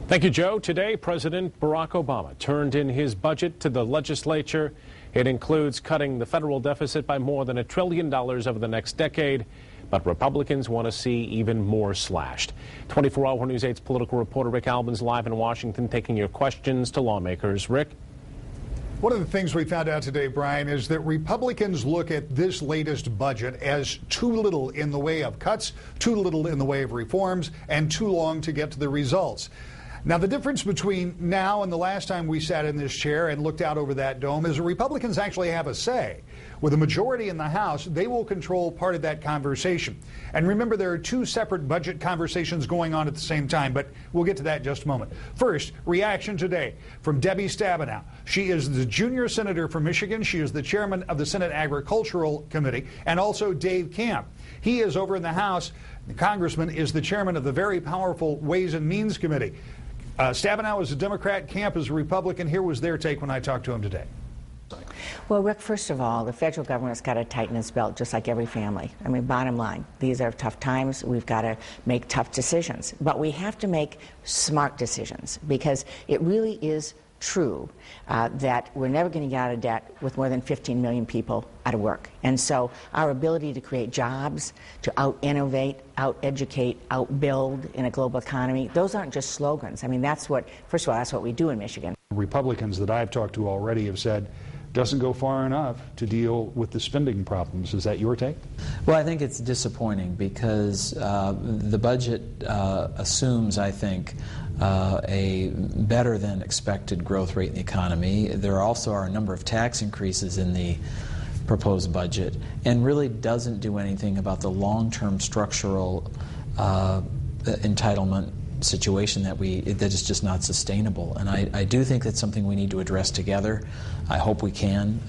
Thank you, Joe. Today, President Barack Obama turned in his budget to the legislature. It includes cutting the federal deficit by more than $1 trillion over the next decade. But Republicans want to see even more slashed. 24-hour News 8's political reporter Rick Albin's live in Washington taking your questions to lawmakers. Rick? One of the things we found out today, Brian, is that Republicans look at this latest budget as too little in the way of cuts, too little in the way of reforms, and too long to get to the results. Now, the difference between now and the last time we sat in this chair and looked out over that dome is that Republicans actually have a say. With a majority in the House, they will control part of that conversation. And remember, there are two separate budget conversations going on at the same time, but we'll get to that in just a moment. First, reaction today from Debbie Stabenow. She is the junior senator from Michigan. She is the chairman of the Senate Agricultural Committee, and also Dave Camp. He is over in the House. The congressman is the chairman of the very powerful Ways and Means Committee. Stabenow is a Democrat, Camp is a Republican. Here was their take when I talked to him today. Well, Rick, first of all, the federal government's got to tighten its belt, just like every family. I mean, bottom line, these are tough times. We've got to make tough decisions. But we have to make smart decisions, because it really is true that we're never going to get out of debt with more than 15 million people out of work. And so our ability to create jobs, to out-innovate, out-educate, out-build in a global economy, those aren't just slogans. I mean, that's what, first of all, that's what we do in Michigan. Republicans that I've talked to already have said doesn't go far enough to deal with the spending problems. Is that your take? Well, I think it's disappointing because the budget assumes, I think, a better than expected growth rate in the economy. There also are a number of tax increases in the proposed budget, and really doesn't do anything about the long-term structural entitlement situation that is just not sustainable. And I do think that's something we need to address together. I hope we can.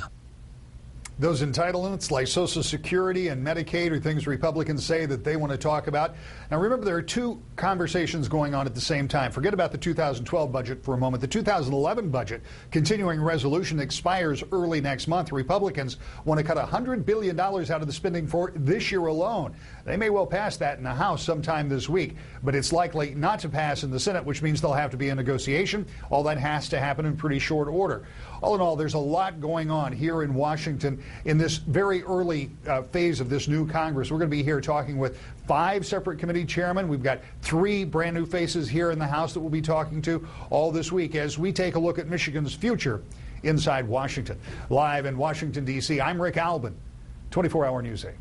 Those entitlements like Social Security and Medicaid are things Republicans say that they want to talk about. Now remember, there are two conversations going on at the same time. Forget about the 2012 budget for a moment. The 2011 budget, continuing resolution, expires early next month. Republicans want to cut $100 billion out of the spending for this year alone. They may well pass that in the House sometime this week, but it's likely not to pass in the Senate, which means there'll have to be a negotiation. All that has to happen in pretty short order. All in all, there's a lot going on here in Washington in this very early phase of this new Congress. We're going to be here talking with 5 separate committee chairmen. We've got 3 brand new faces here in the House that we'll be talking to all this week as we take a look at Michigan's future inside Washington. Live in Washington, D.C., I'm Rick Albin, 24-hour News 8.